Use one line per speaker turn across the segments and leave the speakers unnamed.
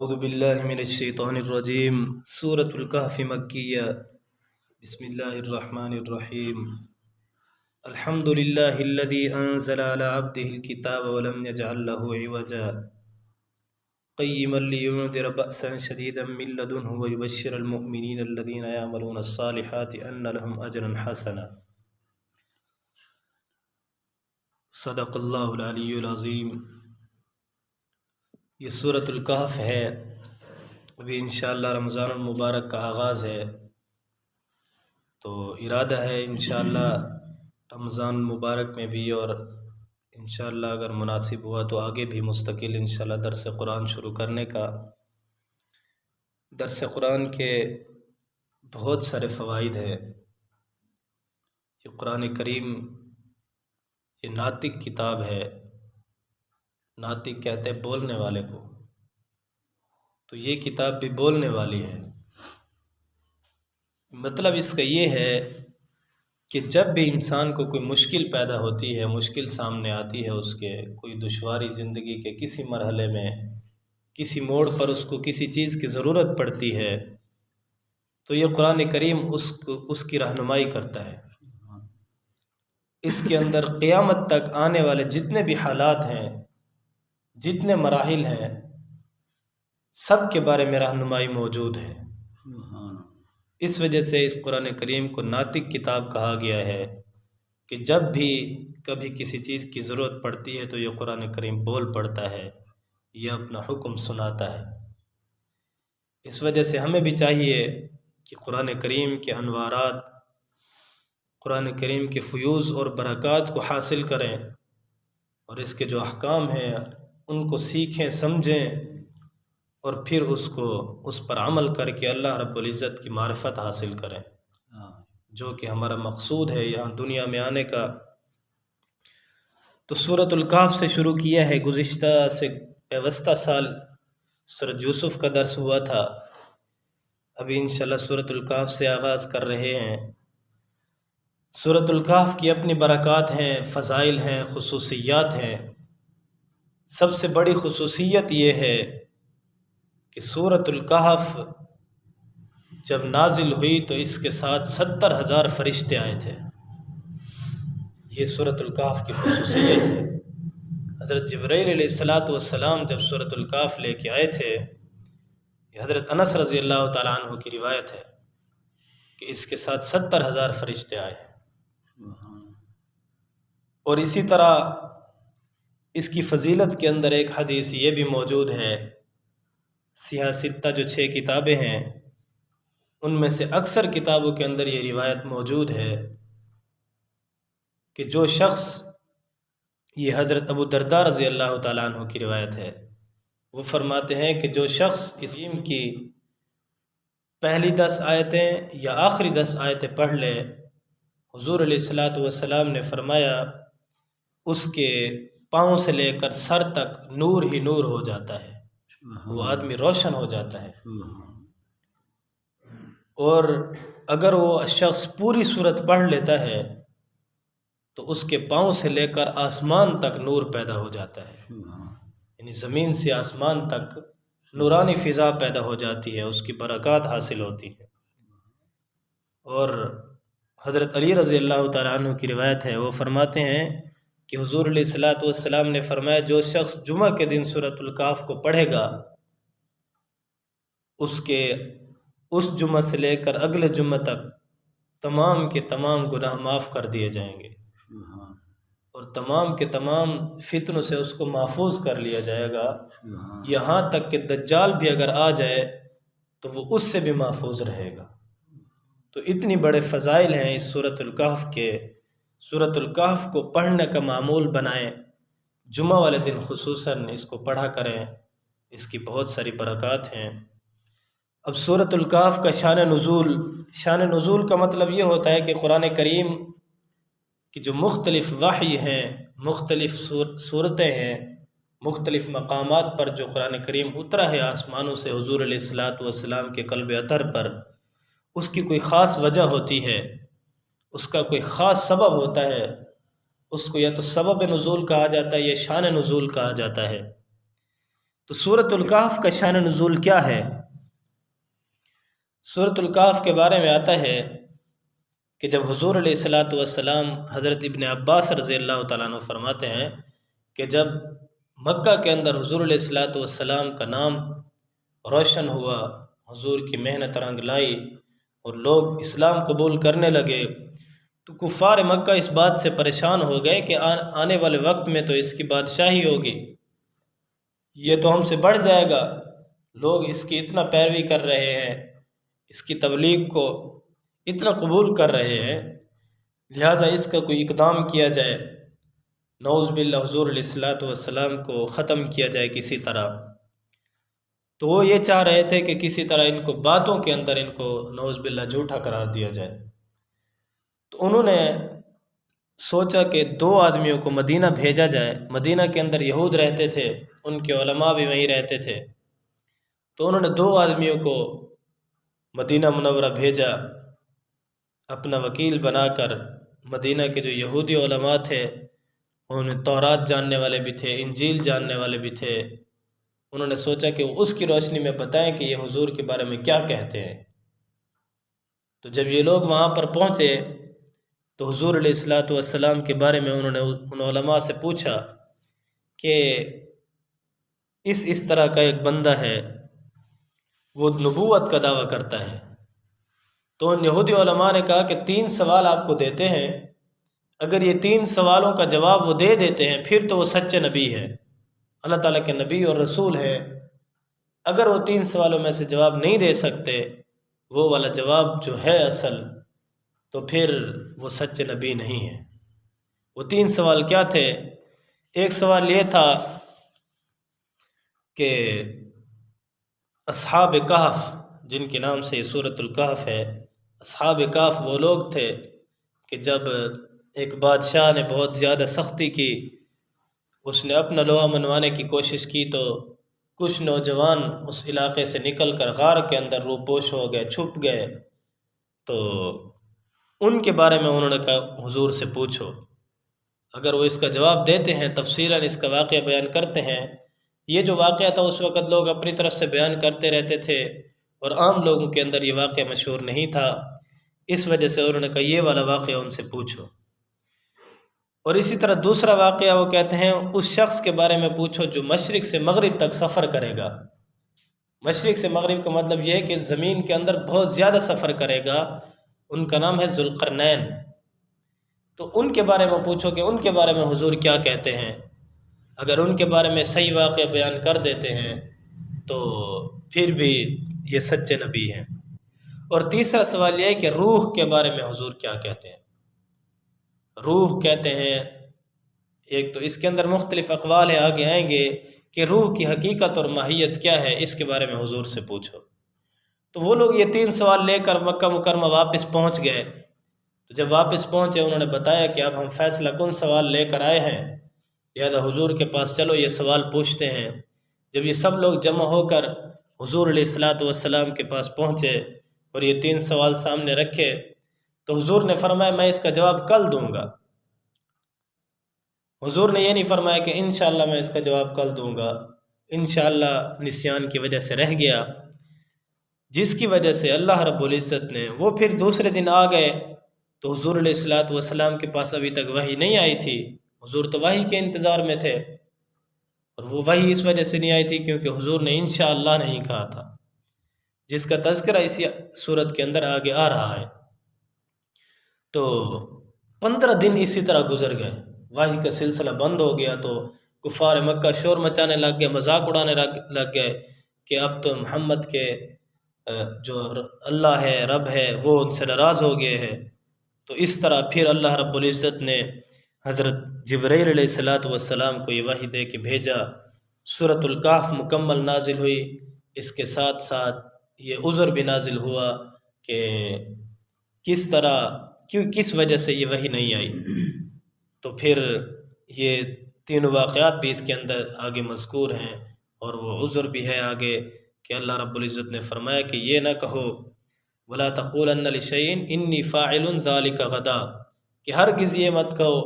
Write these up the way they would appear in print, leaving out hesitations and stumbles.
اعوذ باللہ من الشیطان الرجیم سورۃ الکہف مکیہ بسم اللہ الرحمن الرحیم الحمد للہ الذی انزل علی عبده الکتاب ولم یجعل له عوجا قیما لینذر بأسا شدیدا من لدنہ ویبشر المؤمنین الذین یعملون الصالحات ان لهم اجرا حسنا۔ صدق اللہ العلی العظیم۔ یہ سورۃ الکہف ہے۔ ابھی انشاءاللہ رمضان المبارک کا آغاز ہے، تو ارادہ ہے انشاءاللہ رمضان المبارک میں بھی، اور انشاءاللہ اگر مناسب ہوا تو آگے بھی مستقل انشاءاللہ درس قرآن شروع کرنے کا۔ درس قرآن کے بہت سارے فوائد ہیں۔ یہ قرآن کریم یہ ناطق کتاب ہے۔ ناطق کہتے ہیں بولنے والے کو، تو یہ کتاب بھی بولنے والی ہے۔ مطلب اس کا یہ ہے کہ جب بھی انسان کو کوئی مشکل پیدا ہوتی ہے، مشکل سامنے آتی ہے، اس کے کوئی دشواری زندگی کے کسی مرحلے میں، کسی موڑ پر اس کو کسی چیز کی ضرورت پڑتی ہے، تو یہ قرآن کریم اس کی رہنمائی کرتا ہے۔ اس کے اندر قیامت تک آنے والے جتنے بھی حالات ہیں، جتنے مراحل ہیں، سب کے بارے میں رہنمائی موجود ہے۔ اس وجہ سے اس قرآن کریم کو ناطق کتاب کہا گیا ہے کہ جب بھی کبھی کسی چیز کی ضرورت پڑتی ہے تو یہ قرآن کریم بول پڑتا ہے، یہ اپنا حکم سناتا ہے۔ اس وجہ سے ہمیں بھی چاہیے کہ قرآن کریم کے انوارات، قرآن کریم کے فیوز اور برکات کو حاصل کریں، اور اس کے جو احکام ہیں ان کو سیکھیں، سمجھیں، اور پھر اس پر عمل کر کے اللہ رب العزت کی معرفت حاصل کریں، جو کہ ہمارا مقصود ہے یہاں دنیا میں آنے کا۔ تو سورۃ الکہف سے شروع کیا ہے۔ گزشتہ سے پیوستہ سال سورۃ یوسف کا درس ہوا تھا، ابھی انشاءاللہ سورۃ الکہف سے آغاز کر رہے ہیں۔ سورۃ الکہف کی اپنی برکات ہیں، فضائل ہیں، خصوصیات ہیں۔ سب سے بڑی خصوصیت یہ ہے کہ سورۃ الکہف جب نازل ہوئی تو اس کے ساتھ 70,000 فرشتے آئے تھے۔ یہ سورۃ الکہف کی خصوصیت ہے۔ حضرت جبرائیل علیہ السلام جب سورۃ الکہف لے کے آئے تھے، یہ حضرت انس رضی اللہ تعالیٰ عنہ کی روایت ہے کہ اس کے ساتھ 70,000 فرشتے آئے ہیں۔ اور اسی طرح اس کی فضیلت کے اندر ایک حدیث یہ بھی موجود ہے۔ سیاہ ستہ جو 6 کتابیں ہیں، ان میں سے اکثر کتابوں کے اندر یہ روایت موجود ہے کہ جو شخص، یہ حضرت ابو درداء رضی اللہ تعالیٰ عنہ کی روایت ہے، وہ فرماتے ہیں کہ جو شخص اس علم کی پہلی 10 آیتیں یا آخری 10 آیتیں پڑھ لے، حضور علیہ السلام نے فرمایا اس کے پاؤں سے لے کر سر تک نور ہی نور ہو جاتا ہے، وہ آدمی روشن ہو جاتا ہے۔ اور اگر وہ شخص پوری سورت پڑھ لیتا ہے تو اس کے پاؤں سے لے کر آسمان تک نور پیدا ہو جاتا ہے، یعنی زمین سے آسمان تک نورانی فضا پیدا ہو جاتی ہے، اس کی برکات حاصل ہوتی ہے۔ اور حضرت علی رضی اللہ تعالیٰ عنہ کی روایت ہے، وہ فرماتے ہیں کہ حضور علیہ السلام نے فرمایا جو شخص جمعہ کے دن سورۃ الکہف کو پڑھے گا، اس جمعہ سے لے کر اگلے جمعہ تک تمام کے تمام گناہ معاف کر دیے جائیں گے، اور تمام کے تمام فتنوں سے اس کو محفوظ کر لیا جائے گا، یہاں تک کہ دجال بھی اگر آ جائے تو وہ اس سے بھی محفوظ رہے گا۔ تو اتنی بڑے فضائل ہیں اس سورۃ الکہف کے۔ سورۃ الکہف کو پڑھنے کا معمول بنائیں، جمعہ والے دن خصوصاً اس کو پڑھا کریں، اس کی بہت ساری برکات ہیں۔ اب سورۃ الکہف کا شان نزول کا مطلب یہ ہوتا ہے کہ قرآن کریم کی جو مختلف وحی ہیں، مختلف صورتیں ہیں، مختلف مقامات پر جو قرآن کریم اترا ہے آسمانوں سے حضور علیہ السلام کے قلب اطہر پر، اس کی کوئی خاص وجہ ہوتی ہے، اس کا کوئی خاص سبب ہوتا ہے، اس کو یا تو سبب نزول کہا جاتا ہے یا شان نزول کہا جاتا ہے۔ تو سورۃ الکہف کا شان نزول کیا ہے؟ سورۃ الکہف کے بارے میں آتا ہے کہ جب حضور علیہ الصلاۃ والسلام، حضرت ابن عباس رضی اللہ تعالیٰ عنہ فرماتے ہیں کہ جب مکہ کے اندر حضور علیہ الصلاۃ والسلام کا نام روشن ہوا، حضور کی محنت رنگ لائی اور لوگ اسلام قبول کرنے لگے، تو کفار مکہ اس بات سے پریشان ہو گئے کہ آنے والے وقت میں تو اس کی بادشاہی ہوگی، یہ تو ہم سے بڑھ جائے گا، لوگ اس کی اتنا پیروی کر رہے ہیں، اس کی تبلیغ کو اتنا قبول کر رہے ہیں، لہٰذا اس کا کوئی اقدام کیا جائے، نعوذ باللہ حضور علیہ الصلاۃ والسلام کو ختم کیا جائے کسی طرح۔ تو وہ یہ چاہ رہے تھے کہ کسی طرح ان کو باتوں کے اندر ان کو نعوذ باللہ جھوٹا قرار دیا جائے۔ تو انہوں نے سوچا کہ 2 آدمیوں کو مدینہ بھیجا جائے، مدینہ کے اندر یہود رہتے تھے، ان کے علماء بھی وہیں رہتے تھے، تو انہوں نے 2 آدمیوں کو مدینہ منورہ بھیجا اپنا وکیل بنا کر۔ مدینہ کے جو یہودی علماء تھے، انہوں تورات جاننے والے بھی تھے، انجیل جاننے والے بھی تھے، انہوں نے سوچا کہ وہ اس کی روشنی میں بتائیں کہ یہ حضور کے بارے میں کیا کہتے ہیں۔ تو جب یہ لوگ وہاں پر پہنچے تو حضور علیہ الصلاۃ والسلام کے بارے میں انہوں نے ان علماء سے پوچھا کہ اس طرح کا ایک بندہ ہے، وہ نبوت کا دعویٰ کرتا ہے۔ تو ان یہودی علماء نے کہا کہ 3 سوال آپ کو دیتے ہیں، اگر یہ 3 سوالوں کا جواب وہ دے دیتے ہیں پھر تو وہ سچے نبی ہے، اللہ تعالیٰ کے نبی اور رسول ہے۔ اگر وہ 3 سوالوں میں سے جواب نہیں دے سکتے، وہ والا جواب جو ہے اصل، تو پھر وہ سچے نبی نہیں ہے۔ وہ 3 سوال کیا تھے؟ ایک سوال یہ تھا کہ اصحاب کہف، جن کے نام سے یہ سورۃ الکہف ہے، اصحاب کہف وہ لوگ تھے کہ جب ایک بادشاہ نے بہت زیادہ سختی کی، اس نے اپنا لوا منوانے کی کوشش کی، تو کچھ نوجوان اس علاقے سے نکل کر غار کے اندر روپوش ہو گئے، چھپ گئے۔ تو ان کے بارے میں انہوں نے کہا حضور سے پوچھو، اگر وہ اس کا جواب دیتے ہیں تفصیلاً اس کا واقعہ بیان کرتے ہیں۔ یہ جو واقعہ تھا اس وقت لوگ اپنی طرف سے بیان کرتے رہتے تھے اور عام لوگوں کے اندر یہ واقعہ مشہور نہیں تھا، اس وجہ سے انہوں نے کہا یہ والا واقعہ ان سے پوچھو۔ اور اسی طرح دوسرا واقعہ وہ کہتے ہیں اس شخص کے بارے میں پوچھو جو مشرق سے مغرب تک سفر کرے گا۔ مشرق سے مغرب کا مطلب یہ ہے کہ زمین کے اندر بہت زیادہ سفر کرے گا، ان کا نام ہے ذوالقرنین۔ تو ان کے بارے میں پوچھو کہ ان کے بارے میں حضور کیا کہتے ہیں۔ اگر ان کے بارے میں صحیح واقعہ بیان کر دیتے ہیں تو پھر بھی یہ سچے نبی ہیں۔ اور تیسرا سوال یہ ہے کہ روح کے بارے میں حضور کیا کہتے ہیں۔ روح کہتے ہیں، ایک تو اس کے اندر مختلف اقوال ہیں، آگے آئیں گے کہ روح کی حقیقت اور ماہیت کیا ہے، اس کے بارے میں حضور سے پوچھو۔ تو وہ لوگ یہ 3 سوال لے کر مکہ مکرمہ واپس پہنچ گئے۔ تو جب واپس پہنچے انہوں نے بتایا کہ اب ہم فیصلہ کن سوال لے کر آئے ہیں، لہذا حضور کے پاس چلو یہ سوال پوچھتے ہیں۔ جب یہ سب لوگ جمع ہو کر حضور علیہ الصلاۃ والسلام کے پاس پہنچے اور یہ 3 سوال سامنے رکھے تو حضور نے فرمایا میں اس کا جواب کل دوں گا۔ حضور نے یہ نہیں فرمایا کہ انشاءاللہ میں اس کا جواب کل دوں گا، انشاءاللہ نسیان کی وجہ سے رہ گیا، جس کی وجہ سے اللہ رب العزت نے وہ پھر دوسرے دن آ گئے تو حضور علیہ الصلاۃ والسلام کے پاس ابھی تک وحی نہیں آئی تھی، حضور تو وحی کے انتظار میں تھے، اور وہ وحی اس وجہ سے نہیں آئی تھی کیونکہ حضور نے انشاءاللہ نہیں کہا تھا، جس کا تذکرہ اسی صورت کے اندر آگے آ رہا ہے۔ تو 15 دن اسی طرح گزر گئے، وحی کا سلسلہ بند ہو گیا، تو کفار مکہ شور مچانے لگ گئے، مذاق اڑانے لگ گئے کہ اب تو محمد کے جو اللہ ہے، رب ہے، وہ ان سے ناراض ہو گئے ہیں۔ تو اس طرح پھر اللہ رب العزت نے حضرت جبرائیل علیہ الصلاۃ والسلام کو یہ وحی دے کے بھیجا، سورۃ الکہف مکمل نازل ہوئی، اس کے ساتھ ساتھ یہ عذر بھی نازل ہوا کہ کس طرح کس وجہ سے یہ وحی نہیں آئی۔ تو پھر یہ 3 واقعات بھی اس کے اندر آگے مذکور ہیں، اور وہ عذر بھی ہے آگے کہ اللہ رب العزت نے فرمایا کہ یہ نہ کہو وَلَا تَقُولَنَّ لِشَيْءٍ إِنِّي فَاعِلٌ ذَلِكَ غَدًا، کہ ہرگز یہ مت کہو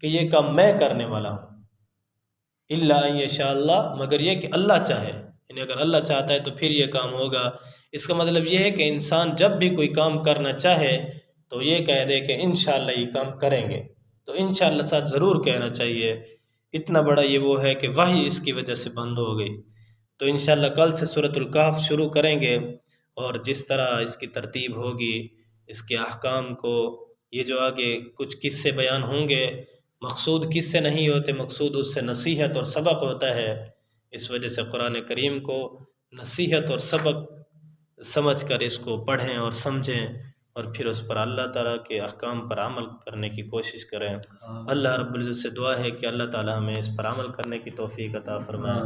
کہ یہ کام میں کرنے والا ہوں۔ الا ان یشاء اللہ، مگر یہ کہ اللہ چاہے، یعنی اگر اللہ چاہتا ہے تو پھر یہ کام ہوگا۔ اس کا مطلب یہ ہے کہ انسان جب بھی کوئی کام کرنا چاہے تو یہ کہہ دے کہ انشاءاللہ یہ کام کریں گے، تو انشاءاللہ ساتھ ضرور کہنا چاہیے۔ اتنا بڑا یہ وہ ہے کہ وحی اس کی وجہ سے بند ہو گئی۔ تو انشاءاللہ کل سے سورۃ الکہف شروع کریں گے، اور جس طرح اس کی ترتیب ہوگی، اس کے احکام کو، یہ جو آگے کچھ قصے بیان ہوں گے، مقصود قصے نہیں ہوتے، مقصود اس سے نصیحت اور سبق ہوتا ہے۔ اس وجہ سے قرآن کریم کو نصیحت اور سبق سمجھ کر اس کو پڑھیں اور سمجھیں، اور پھر اس پر اللہ تعالیٰ کے احکام پر عمل کرنے کی کوشش کریں۔ اللہ رب العزت سے دعا ہے کہ اللہ تعالیٰ ہمیں اس پر عمل کرنے کی توفیق عطا فرمائے۔